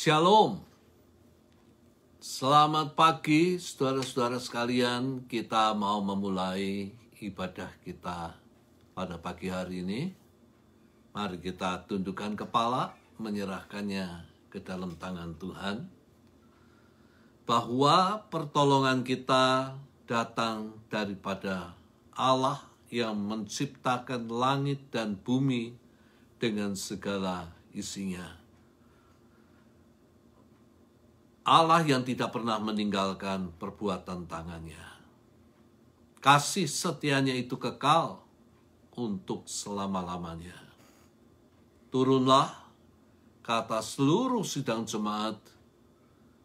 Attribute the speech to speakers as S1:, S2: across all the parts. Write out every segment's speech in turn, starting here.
S1: Shalom. Selamat pagi saudara-saudara sekalian. Kita mau memulai ibadah kita pada pagi hari ini. Mari kita tundukkan kepala, menyerahkannya ke dalam tangan Tuhan. Bahwa pertolongan kita datang daripada Allah yang menciptakan langit dan bumi dengan segala isinya. Allah yang tidak pernah meninggalkan perbuatan tangannya. Kasih setianya itu kekal untuk selama-lamanya. Turunlah ke atas seluruh sidang jemaat,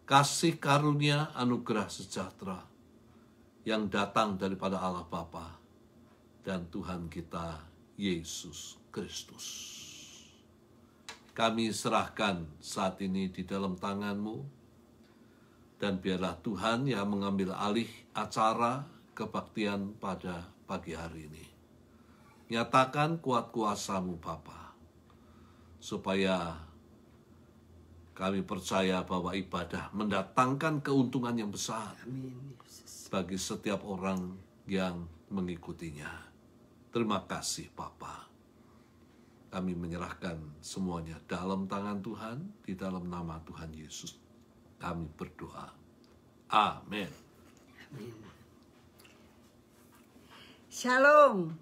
S1: kasih karunia anugerah sejahtera yang datang daripada Allah Bapa dan Tuhan kita Yesus Kristus. Kami serahkan saat ini di dalam tangan-Mu. Dan biarlah Tuhan yang mengambil alih acara kebaktian pada pagi hari ini. Nyatakan kuat kuasa-Mu Bapa, supaya kami percaya bahwa ibadah mendatangkan keuntungan yang besar bagi setiap orang yang mengikutinya. Terima kasih Bapa. Kami menyerahkan semuanya dalam tangan Tuhan, di dalam nama Tuhan Yesus. Kami berdoa. Amin.
S2: Shalom.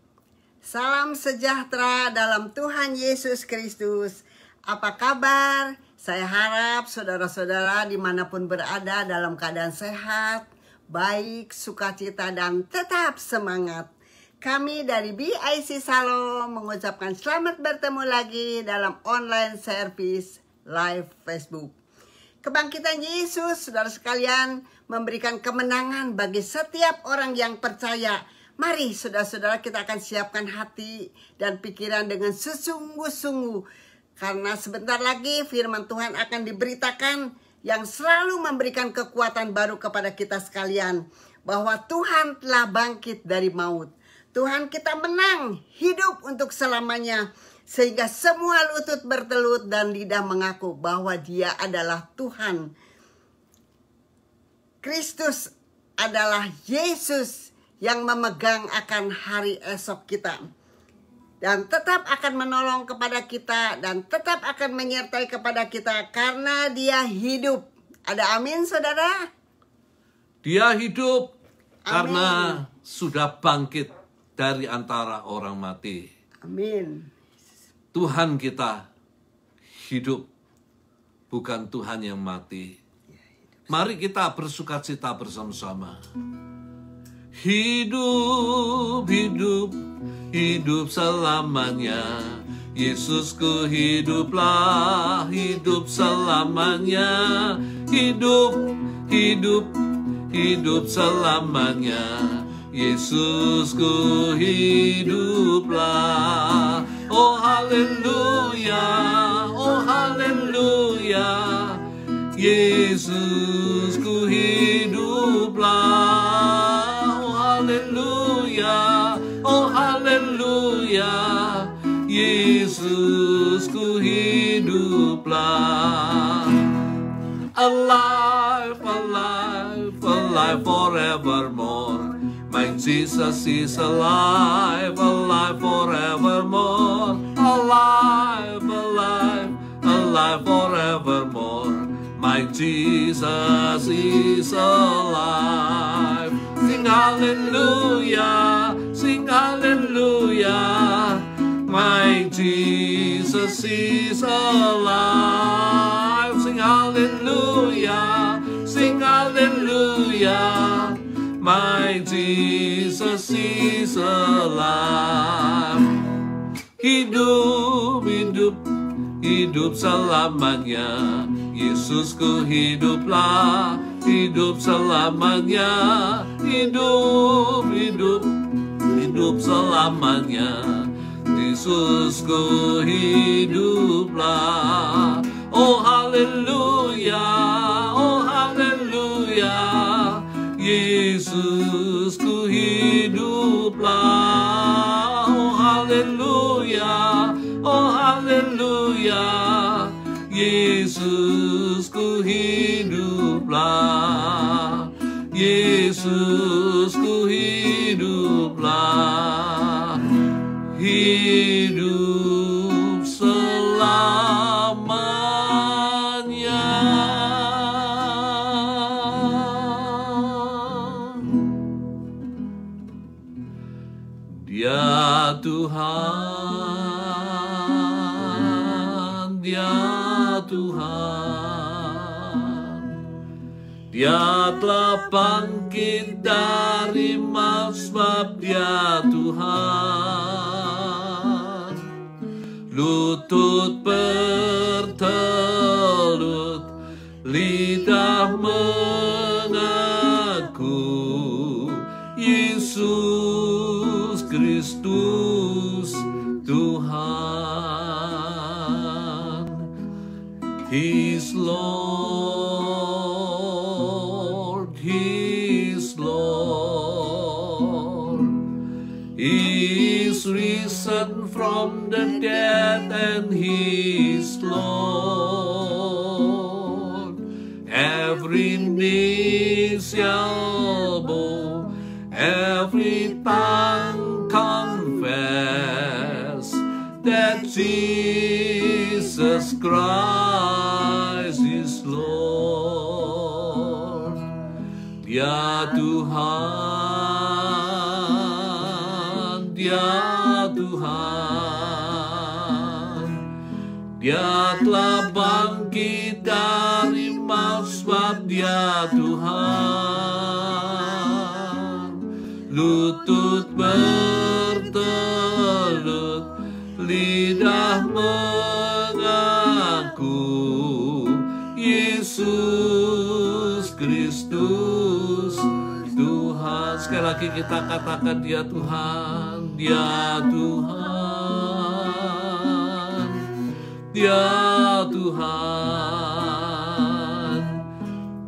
S2: Salam sejahtera dalam Tuhan Yesus Kristus. Apa kabar? Saya harap saudara-saudara dimanapun berada dalam keadaan sehat, baik, sukacita, dan tetap semangat. Kami dari BIC Salom mengucapkan selamat bertemu lagi dalam online service live Facebook. Kebangkitan Yesus, saudara sekalian, memberikan kemenangan bagi setiap orang yang percaya. Mari saudara-saudara, kita akan siapkan hati dan pikiran dengan sesungguh-sungguh. Karena sebentar lagi firman Tuhan akan diberitakan yang selalu memberikan kekuatan baru kepada kita sekalian. Bahwa Tuhan telah bangkit dari maut. Tuhan kita menang, hidup untuk selamanya. Sehingga semua lutut bertelut dan lidah mengaku bahwa Dia adalah Tuhan. Kristus adalah Yesus yang memegang akan hari esok kita. Dan tetap akan menolong kepada kita dan tetap akan menyertai kepada kita karena Dia hidup. Ada amin saudara?
S1: Dia hidup
S2: amin.
S1: Karena sudah bangkit dari antara orang mati.
S2: Amin.
S1: Tuhan kita hidup, bukan Tuhan yang mati. Mari kita bersukacita bersama-sama. Hidup, hidup, hidup selamanya. Yesusku hiduplah, hidup selamanya. Hidup, hidup, hidup selamanya. Yesusku hiduplah. Oh haleluya, oh haleluya, Yesusku hiduplah. Oh haleluya, oh haleluya, Yesusku hiduplah. Alive, alive, alive forevermore. My Jesus is alive, alive forevermore. Alive, alive, alive forevermore. My Jesus is alive. Sing hallelujah, sing hallelujah. My Jesus is alive. Sing hallelujah, sing hallelujah. My Jesus is alive. Hidup, hidup, hidup selamanya. Yesusku hiduplah, hidup selamanya. Hidup, hidup, hidup selamanya. Yesusku hiduplah. Oh haleluya, oh haleluya. Yesusku hiduplah. Oh haleluya, oh haleluya. Yesus Yesus ku hiduplah, Yesus ku hiduplah, hidup selamanya. Dia Tuhan, Dia Tuhan, Dia telah bangkit dari maut sebab Dia Tuhan. Lutut bertelut, lidah mengaku, Yesus Kristus Tuhan. He's Lord, He's Lord. He is risen from the dead and He's Lord. Every knee shall bow, every tongue confess that Jesus Christ is Lord. Dia Tuhan, Dia Tuhan, Dia telah bangkit dari maut sebab Dia Tuhan. Lutut bertelut, lidah mengaku, Yesus Kristus Tuhan. Sekali lagi kita katakan Dia Tuhan, Dia Tuhan, Dia Tuhan.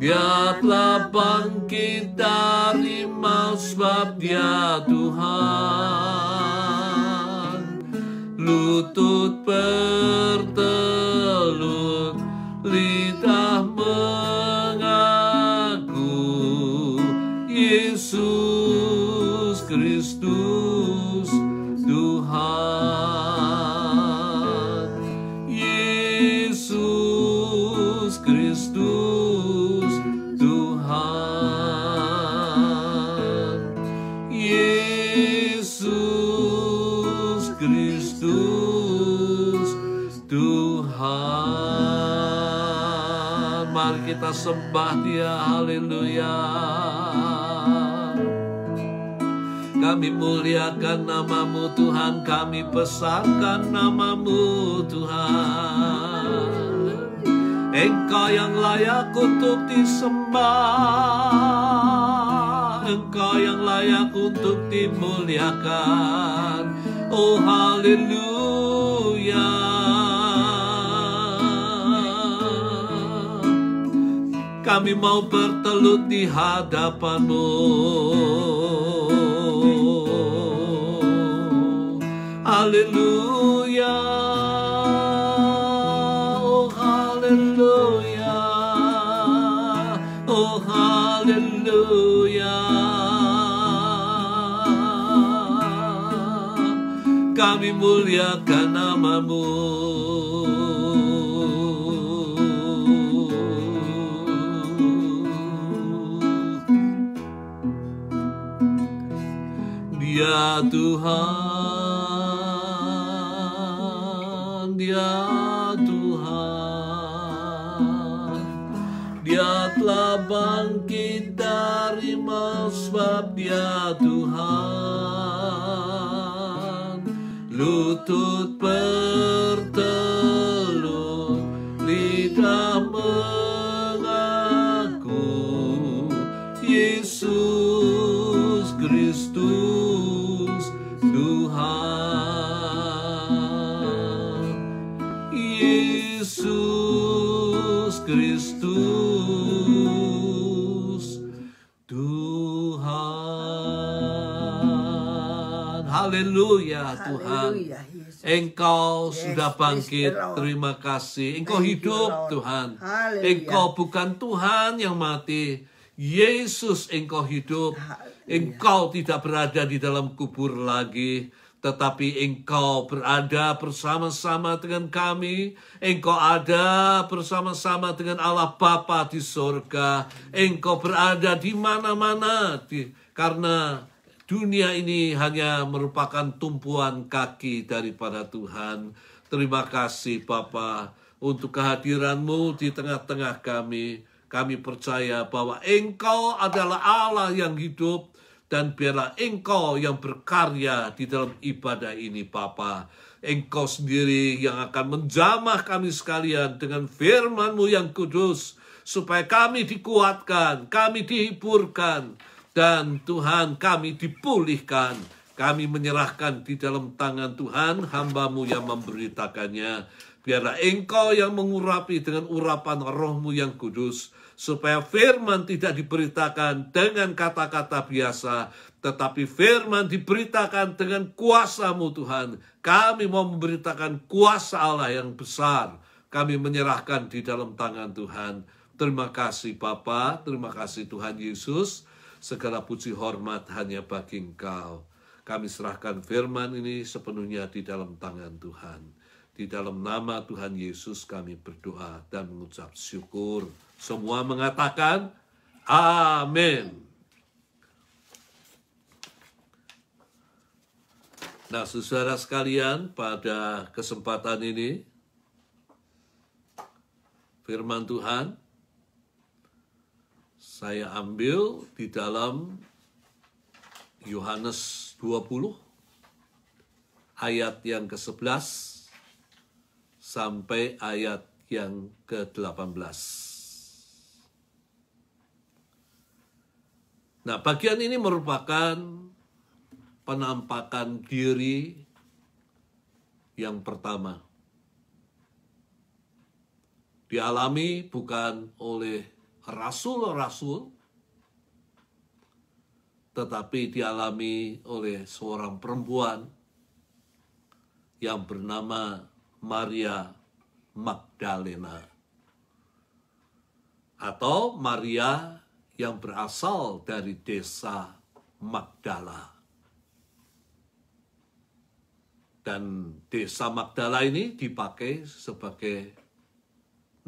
S1: Dia telah bangkit dari maut sebab Dia Tuhan. Lutut bertelut, lidah mengaku, Yesus Kristus Tuhan. Yesus Kristus Tuhan. Yesus Kristus Tuhan. Mari kita sembah Dia, haleluya. Kami muliakan nama-Mu Tuhan, kami besarkan nama-Mu Tuhan. Engkau yang layak untuk disembah, Engkau yang layak untuk dimuliakan. Oh haleluya. Kami mau bertelut di hadapan-Mu. Haleluya. Oh haleluya. Oh haleluya. Kami muliakan nama-Mu. Dia Tuhan, Dia Tuhan, Dia telah bangkit dari maut sebab Dia Tuhan. Lutut bertelut, lidah mengaku, Yesus Kristus Tuhan. Yesus Kristus Tuhan. Haleluya Tuhan.
S2: Haleluya, Yesus.
S1: Engkau
S2: Yes,
S1: sudah
S2: praise
S1: bangkit,
S2: the Lord.
S1: terima kasih. Engkau
S2: Thank you,
S1: hidup,
S2: Lord.
S1: Tuhan.
S2: Haleluya.
S1: Engkau bukan Tuhan yang mati. Yesus, Engkau hidup.
S2: Haleluya.
S1: Engkau tidak berada di dalam kubur lagi, tetapi Engkau berada bersama-sama dengan kami. Engkau ada bersama-sama dengan Allah Bapa di sorga. Engkau berada di mana-mana, karena dunia ini hanya merupakan tumpuan kaki daripada Tuhan. Terima kasih Bapa untuk kehadiran-Mu di tengah-tengah kami. Kami percaya bahwa Engkau adalah Allah yang hidup, dan biarlah Engkau yang berkarya di dalam ibadah ini Bapa. Engkau sendiri yang akan menjamah kami sekalian dengan firman-Mu yang kudus, supaya kami dikuatkan, kami dihiburkan, dan Tuhan kami dipulihkan. Kami menyerahkan di dalam tangan Tuhan hamba-Mu yang memberitakannya. Biarlah Engkau yang mengurapi dengan urapan Roh-Mu yang kudus, supaya firman tidak diberitakan dengan kata-kata biasa, tetapi firman diberitakan dengan kuasa-Mu Tuhan. Kami mau memberitakan kuasa Allah yang besar. Kami menyerahkan di dalam tangan Tuhan. Terima kasih Bapa, terima kasih Tuhan Yesus. Segala puji hormat hanya bagi Engkau. Kami serahkan firman ini sepenuhnya di dalam tangan Tuhan. Di dalam nama Tuhan Yesus kami berdoa dan mengucap syukur. Semua mengatakan amin. Nah, saudara sekalian, pada kesempatan ini firman Tuhan saya ambil di dalam Yohanes 20 ayat yang ke-11 sampai ayat yang ke-18. Nah, bagian ini merupakan penampakan diri yang pertama. Dialami bukan oleh rasul-rasul, tetapi dialami oleh seorang perempuan yang bernama Maria Magdalena, atau Maria yang berasal dari desa Magdala. Dan desa Magdala ini dipakai sebagai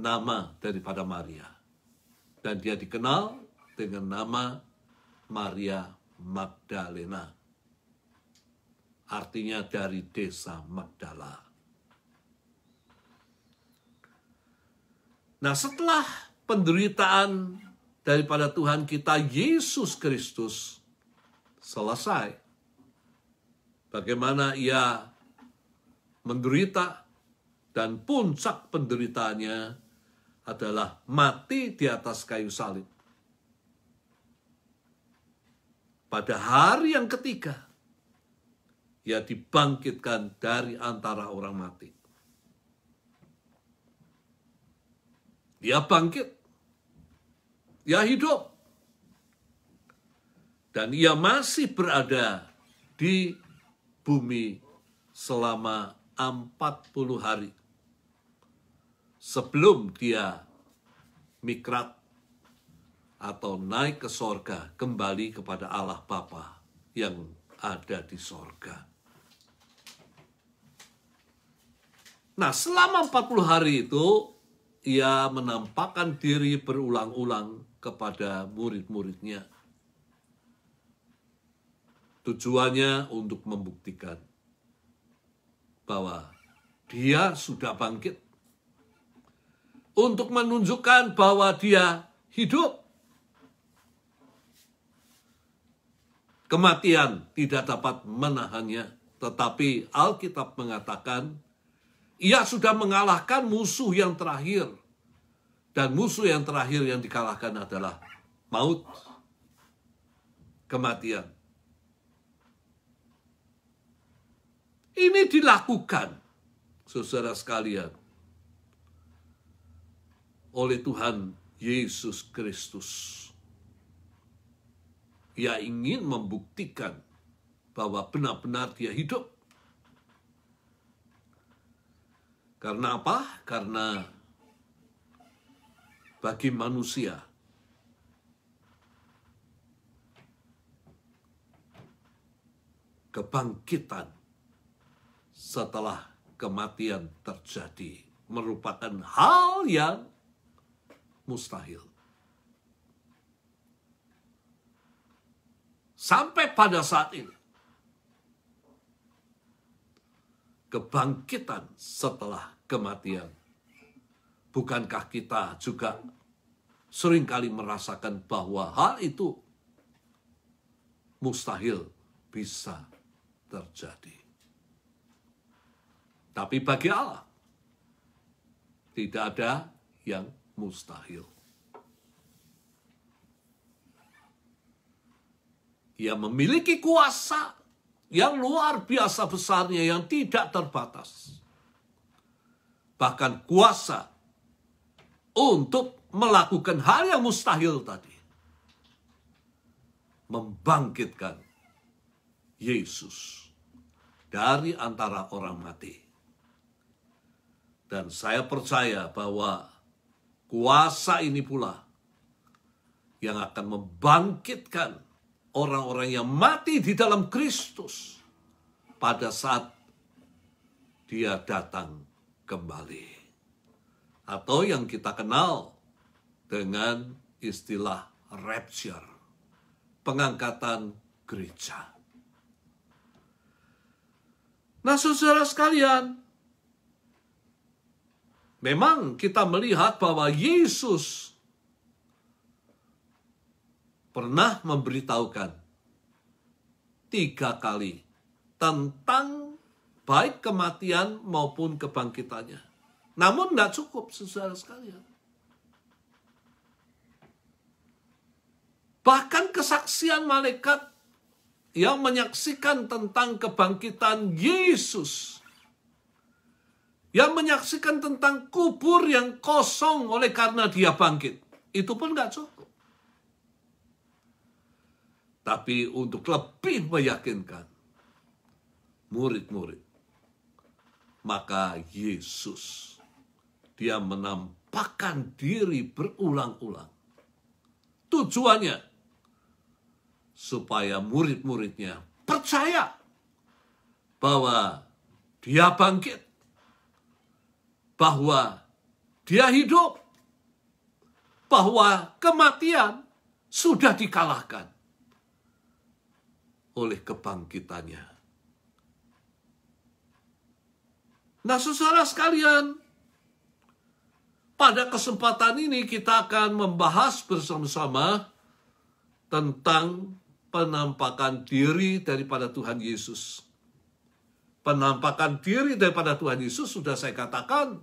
S1: nama daripada Maria. Dan dia dikenal dengan nama Maria Magdalena. Artinya dari desa Magdala. Nah, setelah penderitaan daripada Tuhan kita Yesus Kristus selesai, bagaimana ia menderita, dan puncak penderitaannya adalah mati di atas kayu salib. Pada hari yang ketiga, ia dibangkitkan dari antara orang mati. Ia bangkit, ia hidup, dan ia masih berada di bumi selama 40 hari. Sebelum dia mikrat atau naik ke sorga, kembali kepada Allah Bapa yang ada di sorga. Nah, selama 40 hari itu, ia menampakkan diri berulang-ulang kepada murid-muridnya. Tujuannya untuk membuktikan bahwa dia sudah bangkit, untuk menunjukkan bahwa dia hidup. Kematian tidak dapat menahannya, tetapi Alkitab mengatakan ia sudah mengalahkan musuh yang terakhir. Dan musuh yang terakhir yang dikalahkan adalah maut, kematian. Ini dilakukan, saudara sekalian, oleh Tuhan Yesus Kristus. Ia ingin membuktikan bahwa benar-benar dia hidup. Karena apa? Karena bagi manusia kebangkitan setelah kematian terjadi merupakan hal yang mustahil. Sampai pada saat ini, kebangkitan setelah kematian, bukankah kita juga seringkali merasakan bahwa hal itu mustahil bisa terjadi. Tapi bagi Allah, tidak ada yang mustahil. Ia memiliki kuasa yang luar biasa besarnya, yang tidak terbatas. Bahkan kuasa untuk melakukan hal yang mustahil tadi. Membangkitkan Yesus dari antara orang mati. Dan saya percaya bahwa kuasa ini pula yang akan membangkitkan orang-orang yang mati di dalam Kristus pada saat Dia datang kembali. Atau yang kita kenal dengan istilah rapture, pengangkatan gereja. Nah, saudara sekalian, memang kita melihat bahwa Yesus pernah memberitahukan 3 kali tentang baik kematian maupun kebangkitannya. Namun tidak cukup, saudara sekalian. Bahkan kesaksian malaikat yang menyaksikan tentang kebangkitan Yesus, yang menyaksikan tentang kubur yang kosong oleh karena Dia bangkit, itu pun tidak cukup. Tapi untuk lebih meyakinkan murid-murid, maka Yesus, Dia menampakkan diri berulang-ulang. Tujuannya supaya murid-muridnya percaya bahwa Dia bangkit, bahwa Dia hidup, bahwa kematian sudah dikalahkan oleh kebangkitannya. Nah, saudara sekalian, pada kesempatan ini kita akan membahas bersama-sama tentang penampakan diri daripada Tuhan Yesus. Penampakan diri daripada Tuhan Yesus sudah saya katakan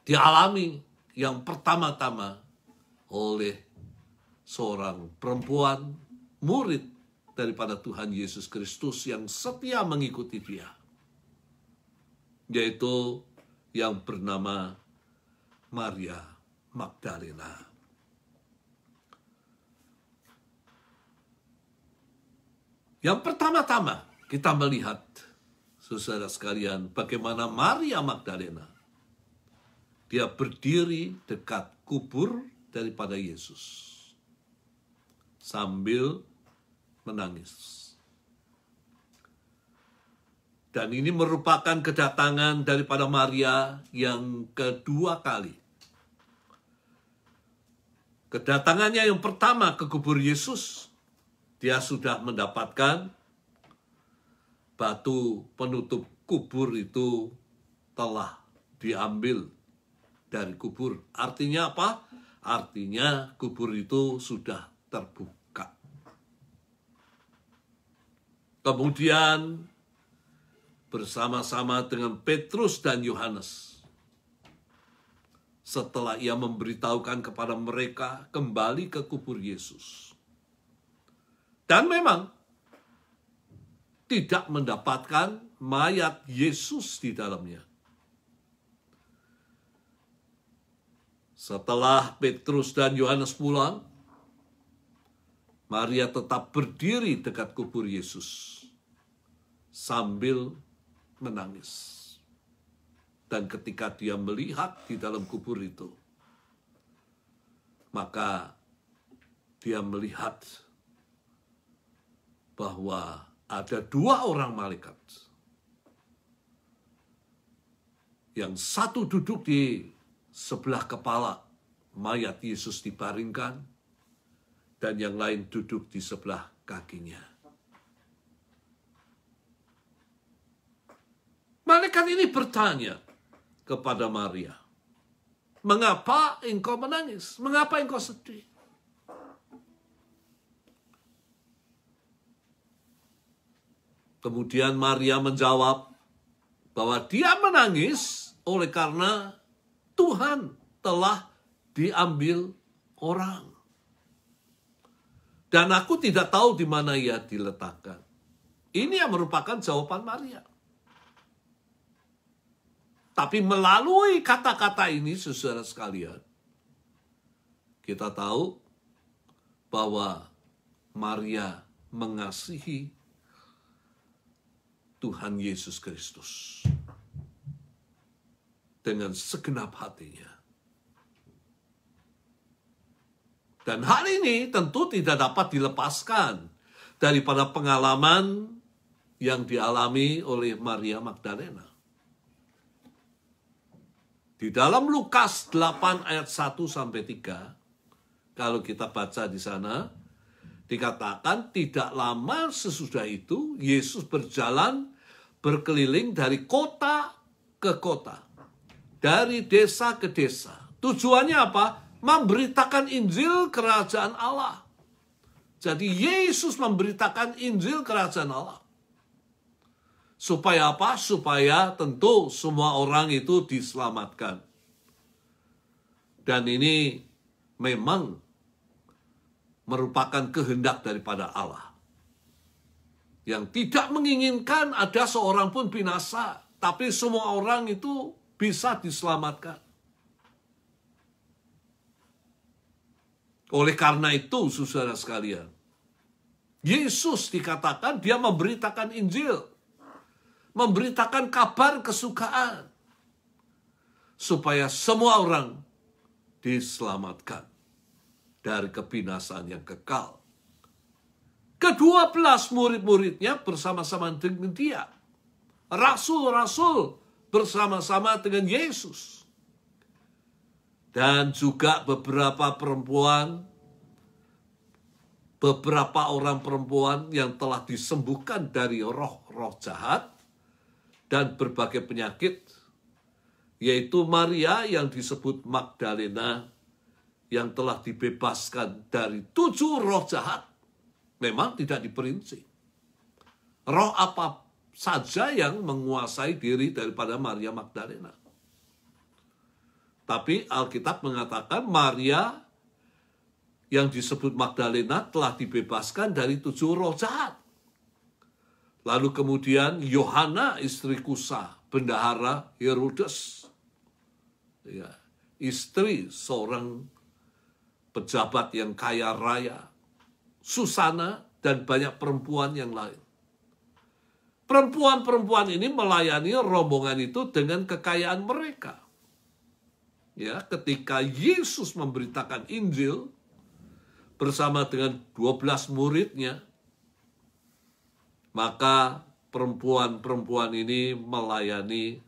S1: dialami yang pertama-tama oleh seorang perempuan murid daripada Tuhan Yesus Kristus yang setia mengikuti Dia, yaitu yang bernama Maria Magdalena. Yang pertama-tama kita melihat, saudara sekalian, bagaimana Maria Magdalena dia berdiri dekat kubur daripada Yesus sambil menangis. Dan ini merupakan kedatangan daripada Maria yang kedua kali. Kedatangannya yang pertama ke kubur Yesus, dia sudah mendapatkan batu penutup kubur itu telah diambil dari kubur. Artinya apa? Artinya kubur itu sudah terbuka. Kemudian bersama-sama dengan Petrus dan Yohanes, setelah ia memberitahukan kepada mereka kembali ke kubur Yesus. Dan memang tidak mendapatkan mayat Yesus di dalamnya. Setelah Petrus dan Yohanes pulang, Maria tetap berdiri dekat kubur Yesus sambil menangis. Dan ketika dia melihat di dalam kubur itu, maka dia melihat bahwa ada 2 orang malaikat. Yang satu duduk di sebelah kepala mayat Yesus dibaringkan, dan yang lain duduk di sebelah kakinya. Malaikat ini bertanya kepada Maria, "Mengapa engkau menangis? Mengapa engkau sedih?" Kemudian Maria menjawab bahwa dia menangis oleh karena Tuhan telah diambil orang. Dan aku tidak tahu di mana ia diletakkan. Ini yang merupakan jawaban Maria. Tapi melalui kata-kata ini, saudara sekalian, kita tahu bahwa Maria mengasihi Tuhan Yesus Kristus dengan segenap hatinya. Dan hal ini tentu tidak dapat dilepaskan daripada pengalaman yang dialami oleh Maria Magdalena. Di dalam Lukas 8 ayat 1-3, kalau kita baca di sana, dikatakan tidak lama sesudah itu, Yesus berjalan berkeliling dari kota ke kota, dari desa ke desa. Tujuannya apa? Memberitakan Injil Kerajaan Allah. Jadi Yesus memberitakan Injil Kerajaan Allah. Supaya apa? Supaya tentu semua orang itu diselamatkan. Dan ini memang merupakan kehendak daripada Allah. Yang tidak menginginkan ada seorang pun binasa, tapi semua orang itu bisa diselamatkan. Oleh karena itu, saudara sekalian, Yesus dikatakan dia memberitakan Injil, memberitakan kabar kesukaan, supaya semua orang diselamatkan dari kebinasaan yang kekal. Ke-12 murid-muridnya bersama-sama dengan dia. Rasul-rasul bersama-sama dengan Yesus. Dan juga beberapa orang perempuan yang telah disembuhkan dari roh-roh jahat dan berbagai penyakit, yaitu Maria yang disebut Magdalena, yang telah dibebaskan dari 7 roh jahat. Memang tidak diperinci roh apa saja yang menguasai diri daripada Maria Magdalena. Tapi Alkitab mengatakan Maria yang disebut Magdalena telah dibebaskan dari 7 roh jahat. Lalu kemudian Yohana istri Kusa, bendahara Herodes, ya, istri seorang pejabat yang kaya raya, Susana, dan banyak perempuan yang lain. Perempuan-perempuan ini melayani rombongan itu dengan kekayaan mereka. Ya, ketika Yesus memberitakan Injil bersama dengan 12 muridnya, maka perempuan-perempuan ini melayani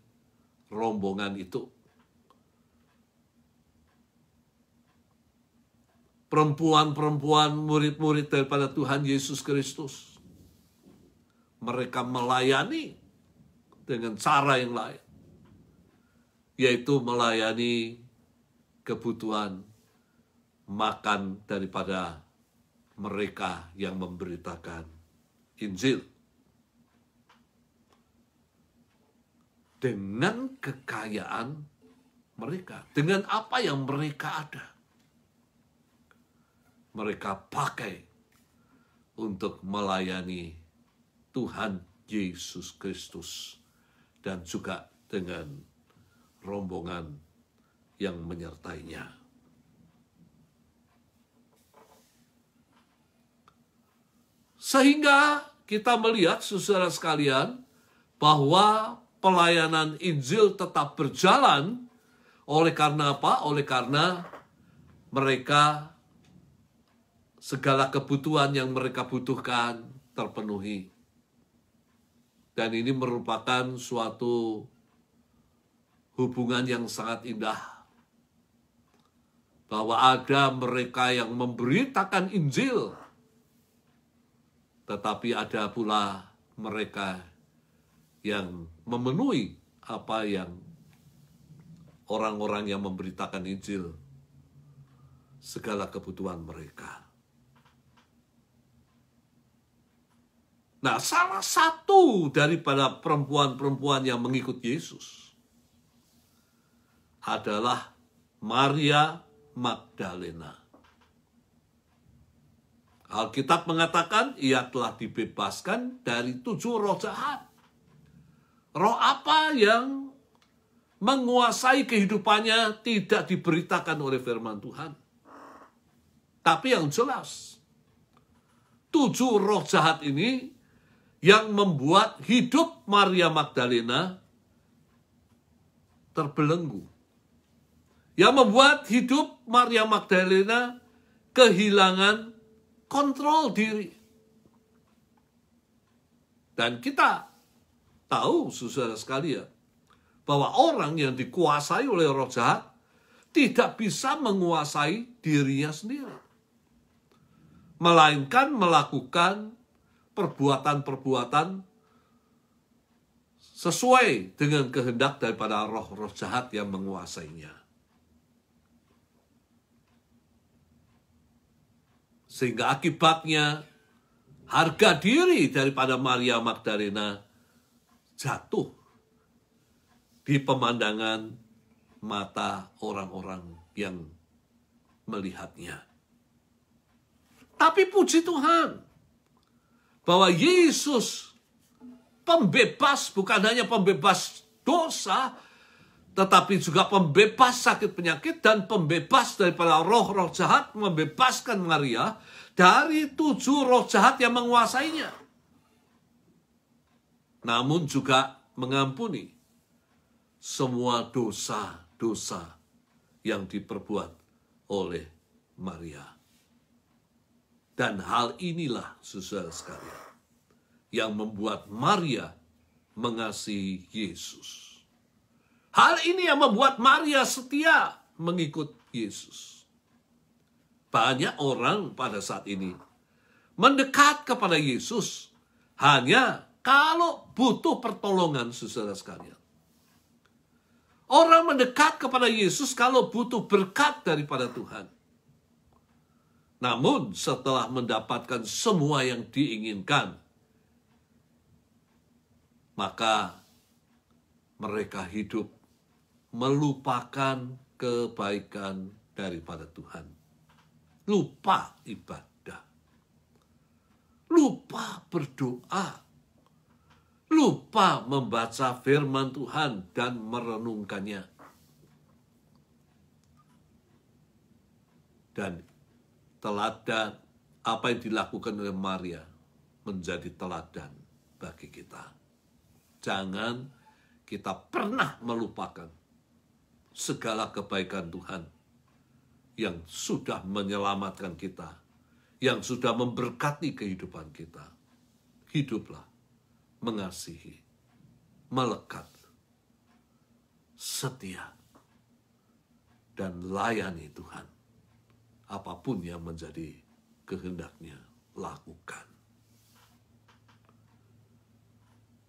S1: rombongan itu. Perempuan-perempuan murid-murid daripada Tuhan Yesus Kristus, mereka melayani dengan cara yang lain, yaitu melayani kebutuhan makan daripada mereka yang memberitakan Injil. Dengan kekayaan mereka, dengan apa yang mereka ada, mereka pakai untuk melayani Tuhan Yesus Kristus dan juga dengan rombongan yang menyertainya. Sehingga kita melihat, saudara sekalian, bahwa pelayanan Injil tetap berjalan. Oleh karena apa? Oleh karena mereka segala kebutuhan yang mereka butuhkan terpenuhi. Dan ini merupakan suatu hubungan yang sangat indah. Bahwa ada mereka yang memberitakan Injil. Tetapi ada pula mereka yang memenuhi apa yang orang-orang yang memberitakan Injil, segala kebutuhan mereka. Nah, salah satu daripada perempuan-perempuan yang mengikut Yesus adalah Maria Magdalena. Alkitab mengatakan ia telah dibebaskan dari 7 roh jahat. Roh apa yang menguasai kehidupannya tidak diberitakan oleh firman Tuhan. Tapi yang jelas, 7 roh jahat ini yang membuat hidup Maria Magdalena terbelenggu. Yang membuat hidup Maria Magdalena kehilangan kontrol diri. Dan kita tahu, saudara sekalian, bahwa orang yang dikuasai oleh roh jahat tidak bisa menguasai dirinya sendiri. Melainkan melakukan perbuatan-perbuatan sesuai dengan kehendak daripada roh-roh jahat yang menguasainya. Sehingga akibatnya harga diri daripada Maria Magdalena jatuh di pemandangan mata orang-orang yang melihatnya. Tapi puji Tuhan, bahwa Yesus pembebas, bukan hanya pembebas dosa, tetapi juga pembebas sakit penyakit dan pembebas daripada roh-roh jahat, membebaskan Maria dari 7 roh jahat yang menguasainya. Namun juga mengampuni semua dosa-dosa yang diperbuat oleh Maria. Dan hal inilah, saudara sekalian, yang membuat Maria mengasihi Yesus. Hal ini yang membuat Maria setia mengikut Yesus. Banyak orang pada saat ini mendekat kepada Yesus hanya kalau butuh pertolongan, saudara sekalian. Orang mendekat kepada Yesus kalau butuh berkat daripada Tuhan. Namun setelah mendapatkan semua yang diinginkan, maka mereka hidup melupakan kebaikan daripada Tuhan. Lupa ibadah. Lupa berdoa. Lupa membaca firman Tuhan dan merenungkannya. Dan teladan apa yang dilakukan oleh Maria menjadi teladan bagi kita. Jangan kita pernah melupakan segala kebaikan Tuhan yang sudah menyelamatkan kita, yang sudah memberkati kehidupan kita. Hiduplah mengasihi, melekat, setia, dan layani Tuhan. Apapun yang menjadi kehendaknya, lakukan.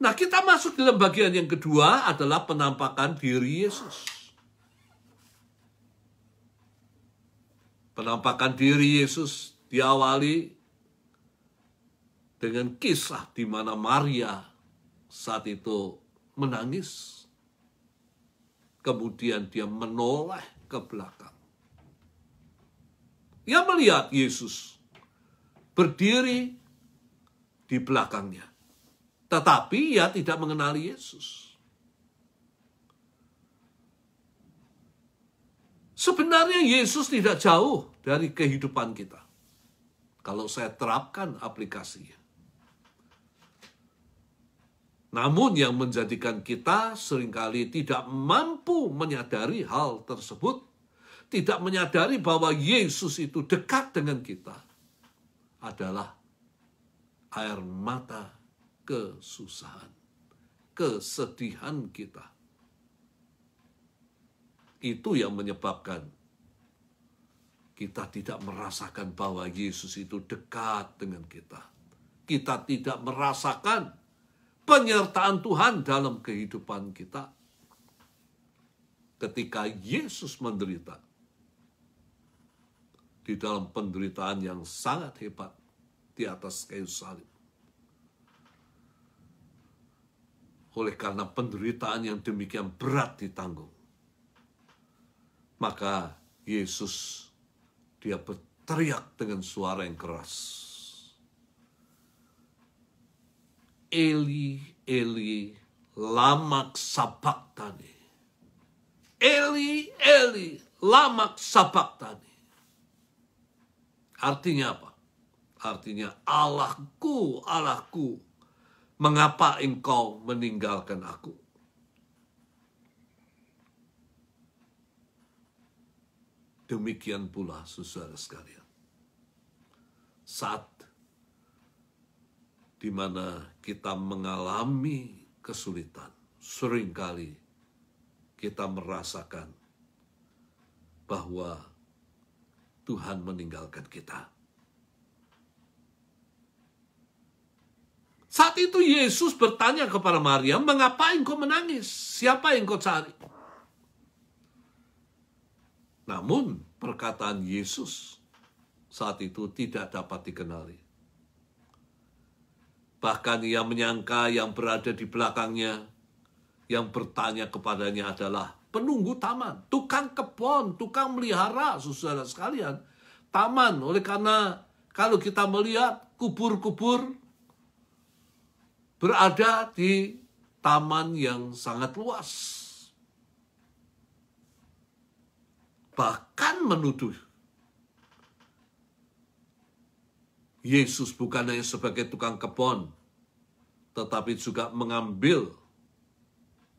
S1: Nah, kita masuk dalam bagian yang kedua adalah penampakan diri Yesus. Penampakan diri Yesus diawali dengan kisah di mana Maria saat itu menangis. Kemudian dia menoleh ke belakang. Ia melihat Yesus berdiri di belakangnya. Tetapi ia tidak mengenali Yesus. Sebenarnya Yesus tidak jauh dari kehidupan kita. Kalau saya terapkan aplikasinya. Namun yang menjadikan kita seringkali tidak mampu menyadari hal tersebut, tidak menyadari bahwa Yesus itu dekat dengan kita, adalah air mata kesusahan, kesedihan kita. Itu yang menyebabkan kita tidak merasakan bahwa Yesus itu dekat dengan kita. Kita tidak merasakan penyertaan Tuhan dalam kehidupan kita. Ketika Yesus menderita, di dalam penderitaan yang sangat hebat di atas kayu salib. Oleh karena penderitaan yang demikian berat ditanggung, maka Yesus, dia berteriak dengan suara yang keras. Eli, Eli, lama sabachthani. Eli, Eli, lama sabachthani. Artinya apa? Artinya, Allahku, Allahku, mengapa engkau meninggalkan aku? Demikian pula, saudara sekalian, saat di mana kita mengalami kesulitan, seringkali kita merasakan bahwa Tuhan meninggalkan kita. Saat itu Yesus bertanya kepada Maria, mengapa engkau menangis? Siapa yang kau cari? Namun perkataan Yesus saat itu tidak dapat dikenali. Bahkan ia menyangka yang berada di belakangnya, yang bertanya kepadanya adalah penunggu taman, tukang kebun, tukang melihara, saudara sekalian. Taman, oleh karena kalau kita melihat kubur-kubur berada di taman yang sangat luas. Bahkan menuduh Yesus bukan hanya sebagai tukang kebun, tetapi juga mengambil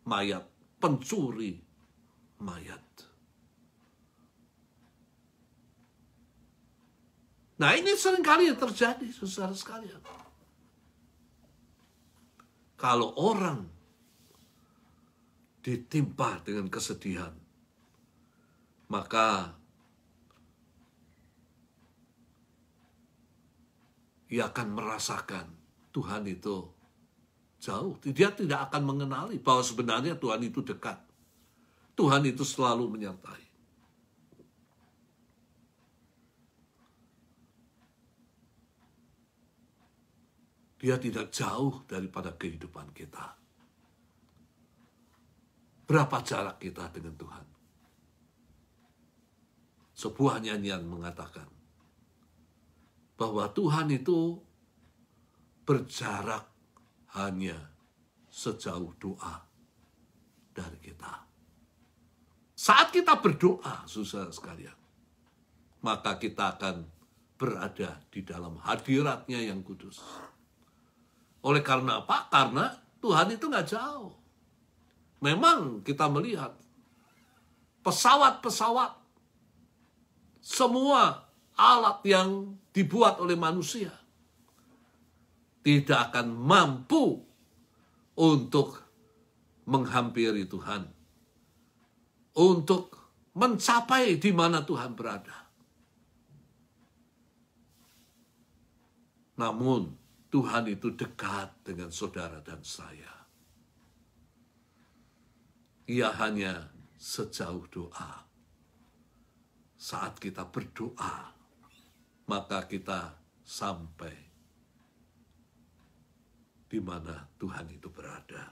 S1: mayat, pencuri mayat. Nah, ini seringkali terjadi, saudara sekalian. Kalau orang ditimpa dengan kesedihan, maka ia akan merasakan Tuhan itu jauh. Dia tidak akan mengenali bahwa sebenarnya Tuhan itu dekat. Tuhan itu selalu menyertai. Dia tidak jauh daripada kehidupan kita. Berapa jarak kita dengan Tuhan? Sebuah nyanyian mengatakan bahwa Tuhan itu berjarak hanya sejauh doa dari kita. Saat kita berdoa, saudara sekalian, maka kita akan berada di dalam hadirat-Nya yang kudus. Oleh karena apa? Karena Tuhan itu nggak jauh. Memang kita melihat pesawat-pesawat, semua alat yang dibuat oleh manusia tidak akan mampu untuk menghampiri Tuhan, untuk mencapai di mana Tuhan berada. Namun Tuhan itu dekat dengan saudara dan saya. Ia hanya sejauh doa. Saat kita berdoa, maka kita sampai di mana Tuhan itu berada.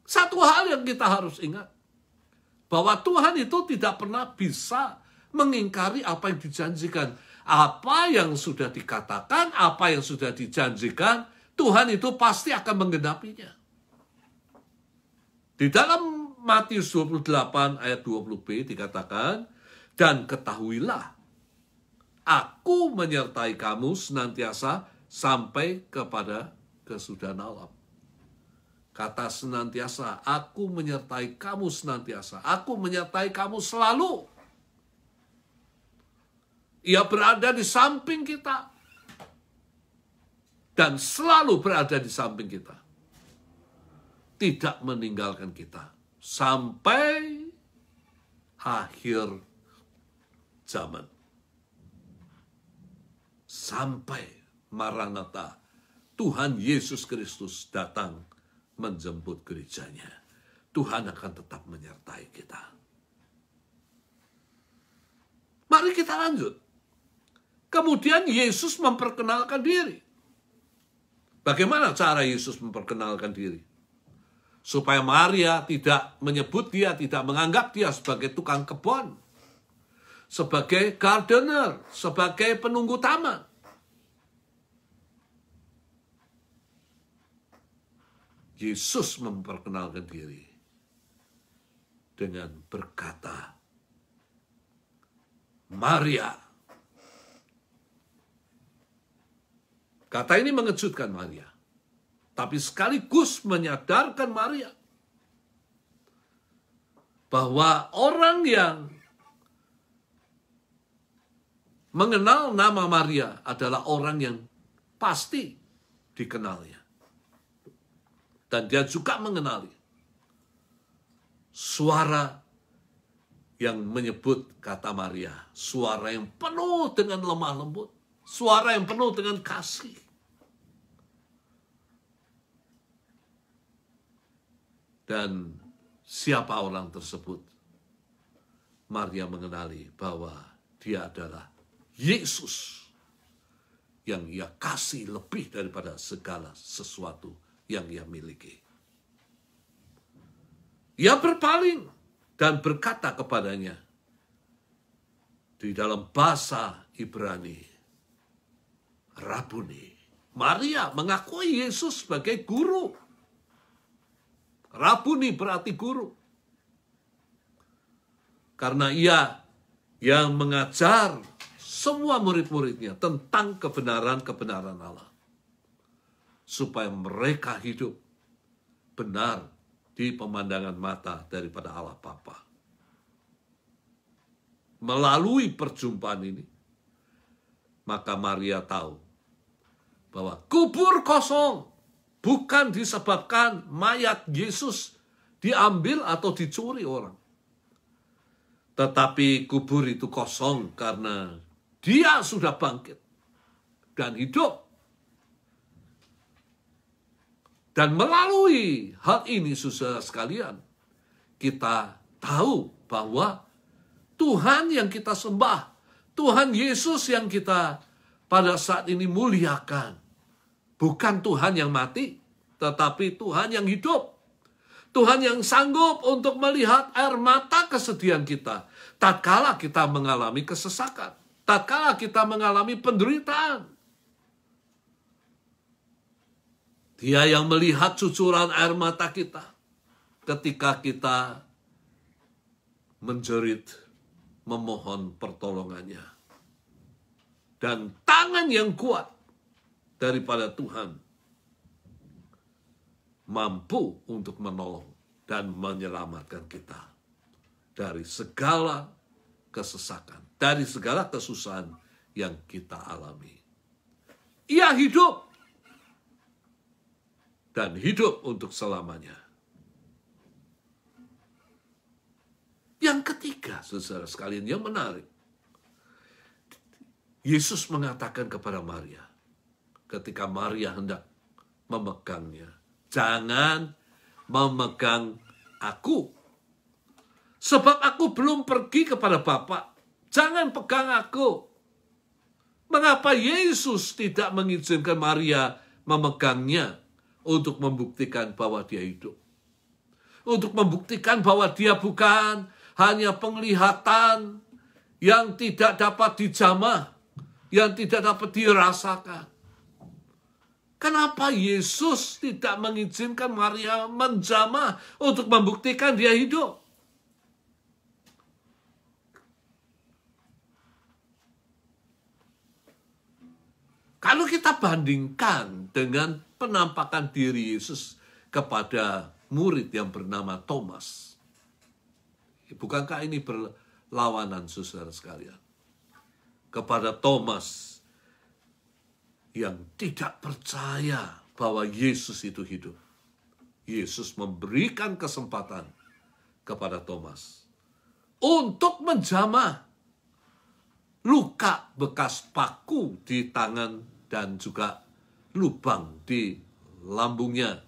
S1: Satu hal yang kita harus ingat, bahwa Tuhan itu tidak pernah bisa mengingkari apa yang dijanjikan. Apa yang sudah dikatakan, apa yang sudah dijanjikan, Tuhan itu pasti akan menggenapinya. Di dalam Matius 28 ayat 20b dikatakan, dan ketahuilah, Aku menyertai kamu senantiasa sampai kepada kesudahan alam. Kata senantiasa, aku menyertai kamu senantiasa. Aku menyertai kamu selalu. Ia berada di samping kita. Dan selalu berada di samping kita. Tidak meninggalkan kita. Sampai akhir zaman. Sampai Maranatha, Tuhan Yesus Kristus datang menjemput gerejanya. Tuhan akan tetap menyertai kita. Mari kita lanjut. Kemudian Yesus memperkenalkan diri. Bagaimana cara Yesus memperkenalkan diri? Supaya Maria tidak menyebut dia, tidak menganggap dia sebagai tukang kebun, sebagai gardener, sebagai penunggu taman. Yesus memperkenalkan diri dengan berkata, Maria. Kata ini mengejutkan Maria, tapi sekaligus menyadarkan Maria bahwa orang yang mengenal nama Maria adalah orang yang pasti dikenalnya. Dan dia juga mengenali suara yang menyebut kata Maria. Suara yang penuh dengan lemah lembut. Suara yang penuh dengan kasih. Dan siapa orang tersebut? Maria mengenali bahwa dia adalah Yesus yang ia kasih lebih daripada segala sesuatu yang ia miliki. Ia berpaling dan berkata kepadanya di dalam bahasa Ibrani, Rabuni. Maria mengakui Yesus sebagai guru. Rabuni berarti guru. Karena ia yang mengajar semua murid-muridnya tentang kebenaran-kebenaran Allah. Supaya mereka hidup benar di pemandangan mata daripada Allah Bapa. Melalui perjumpaan ini, maka Maria tahu bahwa kubur kosong bukan disebabkan mayat Yesus diambil atau dicuri orang. Tetapi kubur itu kosong karena dia sudah bangkit dan hidup. Dan melalui hal ini, saudara sekalian, kita tahu bahwa Tuhan yang kita sembah, Tuhan Yesus yang kita pada saat ini muliakan, bukan Tuhan yang mati, tetapi Tuhan yang hidup. Tuhan yang sanggup untuk melihat air mata kesedihan kita, tatkala kita mengalami kesesakan, tatkala kita mengalami penderitaan. Dia yang melihat cucuran air mata kita ketika kita menjerit, memohon pertolongannya. Dan tangan yang kuat daripada Tuhan mampu untuk menolong dan menyelamatkan kita dari segala kesesakan, dari segala kesusahan yang kita alami. Ia hidup. Dan hidup untuk selamanya. Yang ketiga, saudara sekalian, yang menarik. Yesus mengatakan kepada Maria, ketika Maria hendak memegangnya, jangan memegang aku. Sebab aku belum pergi kepada Bapa. Jangan pegang aku. Mengapa Yesus tidak mengizinkan Maria memegangnya? Untuk membuktikan bahwa dia hidup. Untuk membuktikan bahwa dia bukan hanya penglihatan yang tidak dapat dijamah, yang tidak dapat dirasakan. Kenapa Yesus tidak mengizinkan Maria menjamah untuk membuktikan dia hidup? Kalau kita bandingkan dengan penampakan diri Yesus kepada murid yang bernama Thomas, bukankah ini berlawanan, saudara sekalian? Kepada Thomas yang tidak percaya bahwa Yesus itu hidup, Yesus memberikan kesempatan kepada Thomas untuk menjamah luka bekas paku di tangan dan juga lubang di lambungnya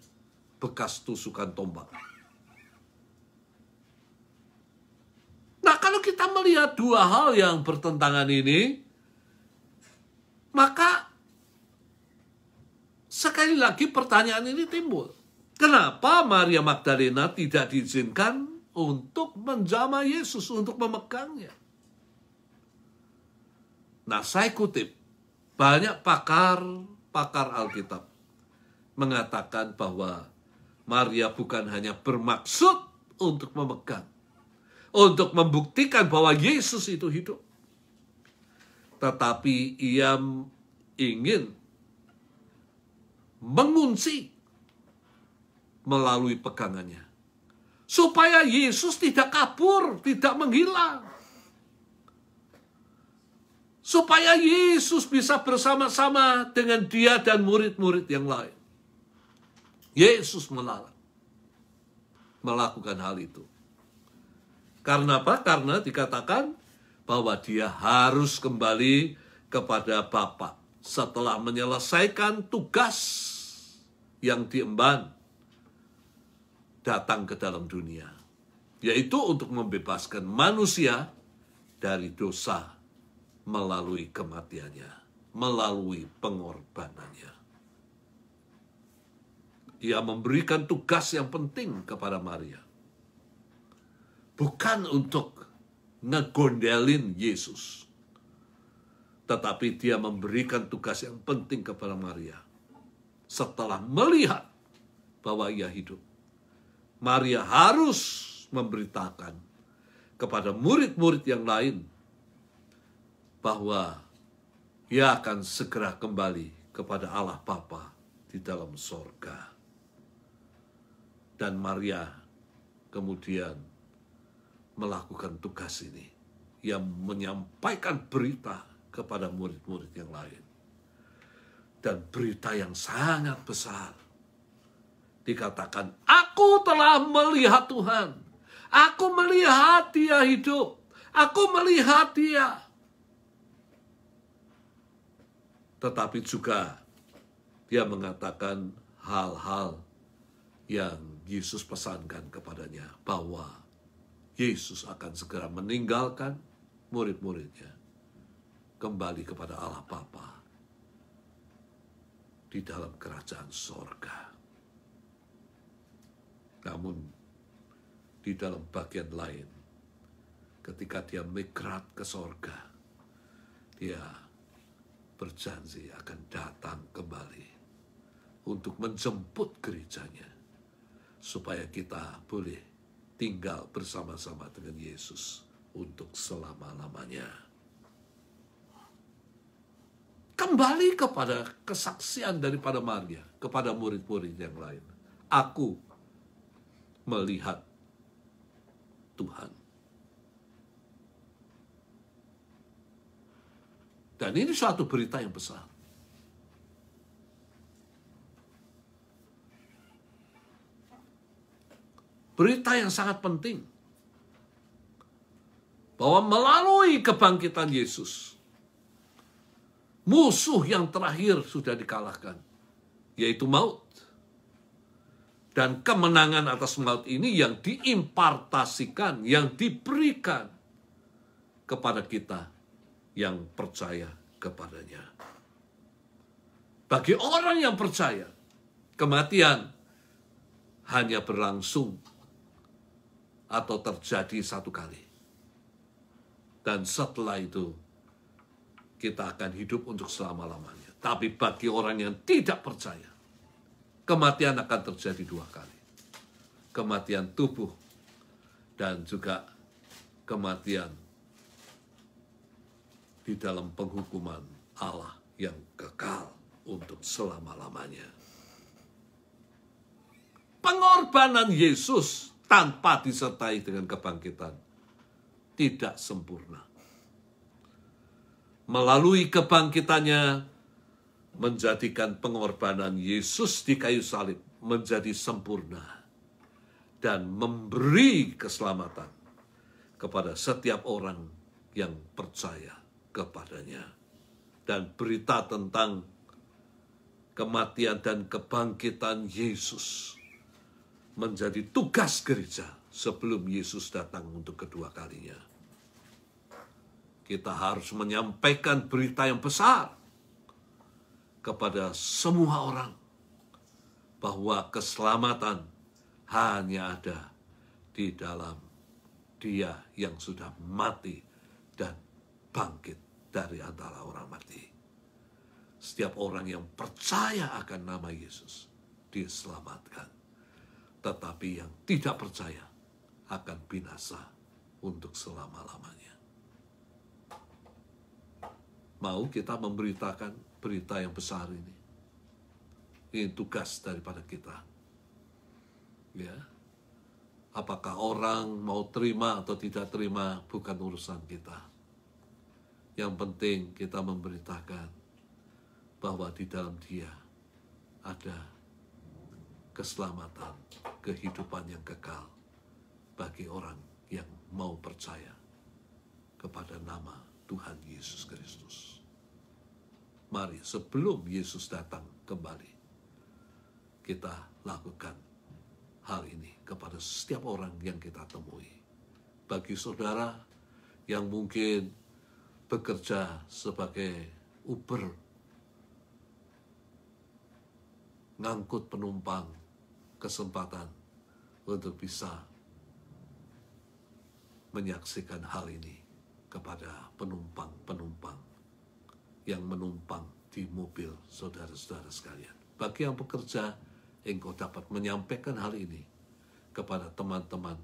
S1: bekas tusukan tombak. Nah, kalau kita melihat dua hal yang bertentangan ini, maka sekali lagi pertanyaan ini timbul. Kenapa Maria Magdalena tidak diizinkan untuk menjamah Yesus, untuk memegangnya? Nah, saya kutip, banyak pakar Alkitab mengatakan bahwa Maria bukan hanya bermaksud untuk memegang, untuk membuktikan bahwa Yesus itu hidup, tetapi ia ingin mengunci melalui pegangannya, supaya Yesus tidak kabur, tidak menghilang. Supaya Yesus bisa bersama-sama dengan dia dan murid-murid yang lain. Yesus melarang melakukan hal itu. Karena apa? Karena dikatakan bahwa dia harus kembali kepada Bapa setelah menyelesaikan tugas yang diemban datang ke dalam dunia, yaitu untuk membebaskan manusia dari dosa melalui kematiannya, melalui pengorbanannya. Ia memberikan tugas yang penting kepada Maria, bukan untuk ngegondelin Yesus, tetapi dia memberikan tugas yang penting kepada Maria. Setelah melihat bahwa ia hidup, Maria harus memberitakan kepada murid-murid yang lain bahwa ia akan segera kembali kepada Allah Bapa di dalam sorga. Dan Maria kemudian melakukan tugas ini. Ia menyampaikan berita kepada murid-murid yang lain. Dan berita yang sangat besar. Dikatakan, aku telah melihat Tuhan. Aku melihat dia hidup. Aku melihat dia. Tetapi juga dia mengatakan hal-hal yang Yesus pesankan kepadanya, bahwa Yesus akan segera meninggalkan murid-muridnya kembali kepada Allah Bapa di dalam kerajaan sorga. Namun di dalam bagian lain, ketika dia migrat ke sorga, dia berjanji akan datang kembali untuk menjemput gerejanya, supaya kita boleh tinggal bersama-sama dengan Yesus untuk selama-lamanya. Kembali kepada kesaksian daripada Maria kepada murid-murid yang lain. Aku melihat Tuhan. Dan ini suatu berita yang besar. Berita yang sangat penting. Bahwa melalui kebangkitan Yesus, musuh yang terakhir sudah dikalahkan, yaitu maut. Dan kemenangan atas maut ini yang diimpartasikan, yang diberikan kepada kita yang percaya kepadanya. Bagi orang yang percaya, kematian hanya berlangsung atau terjadi satu kali. Dan setelah itu, kita akan hidup untuk selama-lamanya. Tapi bagi orang yang tidak percaya, kematian akan terjadi dua kali. Kematian tubuh dan juga kematian di dalam penghukuman Allah yang kekal. untuk selama-lamanya. Pengorbanan Yesus tanpa disertai dengan kebangkitan tidak sempurna. Melalui kebangkitannya menjadikan pengorbanan Yesus di kayu salib menjadi sempurna dan memberi keselamatan kepada setiap orang yang percaya kepadanya. Dan berita tentang kematian dan kebangkitan Yesus menjadi tugas gereja sebelum Yesus datang untuk kedua kalinya. Kita harus menyampaikan berita yang besar kepada semua orang bahwa keselamatan hanya ada di dalam Dia yang sudah mati dan bangkit dari antara orang mati. Setiap orang yang percaya akan nama Yesus diselamatkan. Tetapi yang tidak percaya akan binasa untuk selama-lamanya. Mau kita memberitakan berita yang besar ini? Ini tugas daripada kita. Ya. Apakah orang mau terima atau tidak terima bukan urusan kita. Yang penting kita memberitakan bahwa di dalam Dia ada keselamatan, kehidupan yang kekal bagi orang yang mau percaya kepada nama Tuhan Yesus Kristus. Mari sebelum Yesus datang kembali, kita lakukan hal ini kepada setiap orang yang kita temui. Bagi saudara yang mungkin bekerja sebagai Uber, ngangkut penumpang, kesempatan untuk bisa menyaksikan hal ini kepada penumpang-penumpang yang menumpang di mobil saudara-saudara sekalian. Bagi yang bekerja, engkau dapat menyampaikan hal ini kepada teman-teman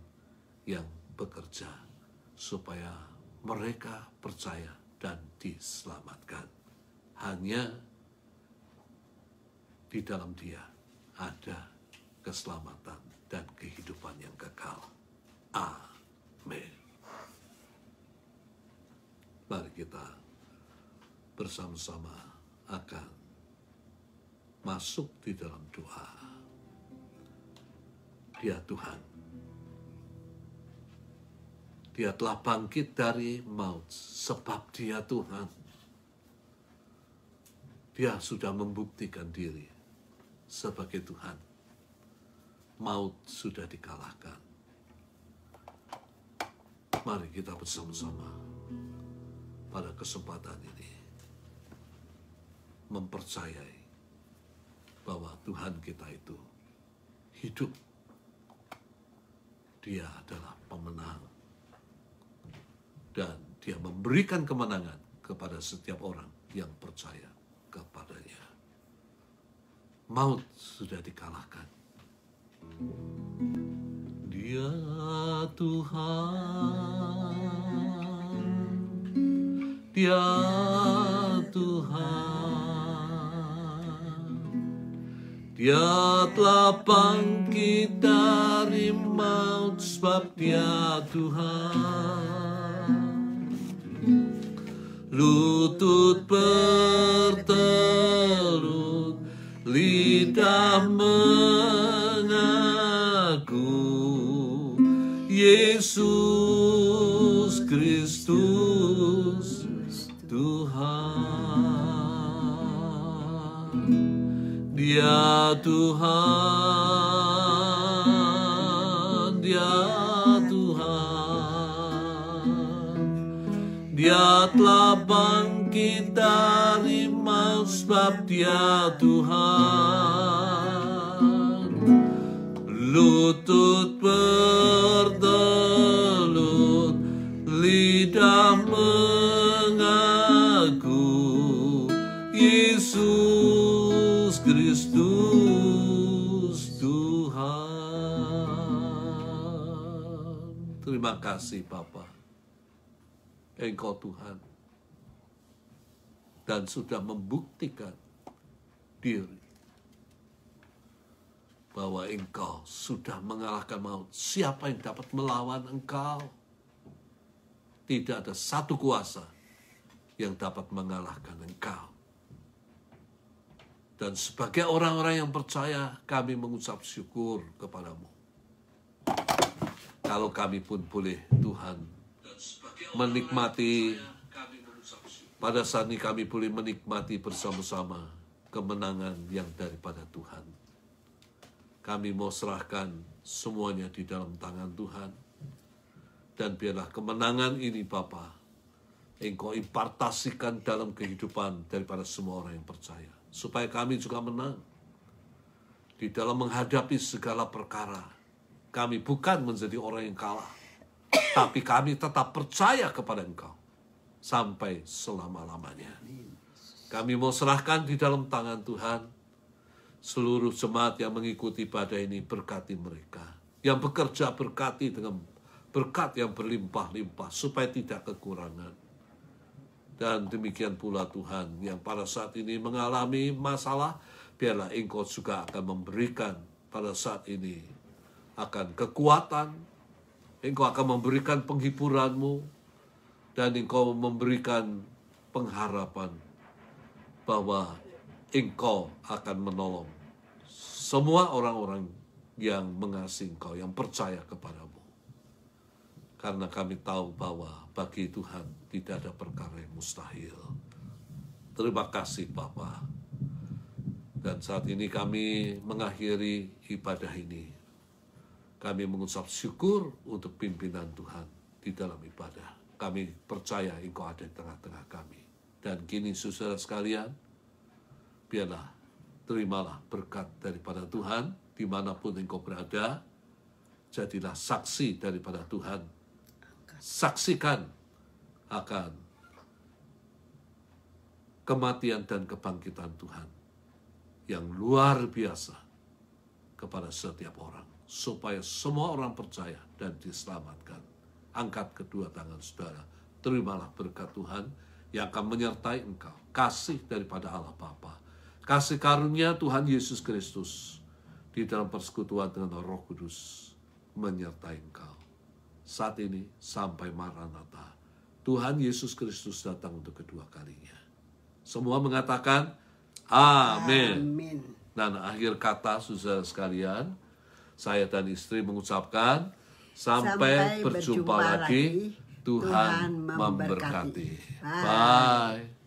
S1: yang bekerja supaya mereka percaya dan diselamatkan. Hanya di dalam Dia ada keselamatan dan kehidupan yang kekal. Amin. Mari kita bersama-sama akan masuk di dalam doa. Dia Tuhan. Dia telah bangkit dari maut sebab Dia Tuhan. Dia sudah membuktikan diri sebagai Tuhan. Maut sudah dikalahkan. Mari kita bersama-sama pada kesempatan ini mempercayai bahwa Tuhan kita itu hidup. Dia adalah pemenang. Dan Dia memberikan kemenangan kepada setiap orang yang percaya kepadanya. Maut sudah dikalahkan. Dia Tuhan, Dia Tuhan, Dia telah bangkit dari maut sebab Dia Tuhan. Lutut bertelut, lidah mengaku, Yesus Kristus Tuhan. Dia Tuhan, Dia Tuhan. Dia telah bangkit dari maut sebab Dia Tuhan. Lutut bertelut, lidah mengaku, Yesus Kristus Tuhan. Terima kasih Bapa. Engkau Tuhan dan sudah membuktikan diri bahwa Engkau sudah mengalahkan maut. Siapa yang dapat melawan Engkau? Tidak ada satu kuasa yang dapat mengalahkan Engkau. Dan sebagai orang-orang yang percaya, kami mengucap syukur kepadamu. Kalau kami pun boleh, Tuhan, menikmati, pada saat ini kami boleh menikmati bersama-sama kemenangan yang daripada Tuhan. Kami mau serahkan semuanya di dalam tangan Tuhan. Dan biarlah kemenangan ini Bapa, Engkau impartasikan dalam kehidupan daripada semua orang yang percaya. Supaya kami juga menang. Di dalam menghadapi segala perkara. Kami bukan menjadi orang yang kalah. Tapi kami tetap percaya kepada Engkau. Sampai selama-lamanya. Kami mau serahkan di dalam tangan Tuhan. Seluruh jemaat yang mengikuti ibadah ini, berkati mereka. Yang bekerja berkati dengan berkat yang berlimpah-limpah supaya tidak kekurangan. Dan demikian pula Tuhan yang pada saat ini mengalami masalah, biarlah Engkau juga akan memberikan pada saat ini akan kekuatan. Engkau akan memberikan penghiburan-Mu dan Engkau memberikan pengharapan bahwa Engkau akan menolong semua orang-orang yang mengasihi Engkau, yang percaya kepadamu. Karena kami tahu bahwa bagi Tuhan tidak ada perkara yang mustahil. Terima kasih Bapa. Dan saat ini kami mengakhiri ibadah ini. Kami mengucap syukur untuk pimpinan Tuhan di dalam ibadah. Kami percaya Engkau ada di tengah-tengah kami. Dan kini saudara sekalian, biarlah terimalah berkat daripada Tuhan dimanapun engkau berada. Jadilah saksi daripada Tuhan. Saksikan akan kematian dan kebangkitan Tuhan yang luar biasa kepada setiap orang. Supaya semua orang percaya dan diselamatkan. Angkat kedua tangan saudara. Terimalah berkat Tuhan yang akan menyertai engkau. Kasih daripada Allah Bapa. Kasih karunia Tuhan Yesus Kristus di dalam persekutuan dengan Roh Kudus menyertai engkau. Saat ini sampai Maranatha. Tuhan Yesus Kristus datang untuk kedua kalinya. Semua mengatakan amin.
S2: Amin.
S1: Dan akhir kata saudara sekalian, saya dan istri mengucapkan sampai berjumpa lagi. Tuhan memberkati. Bye.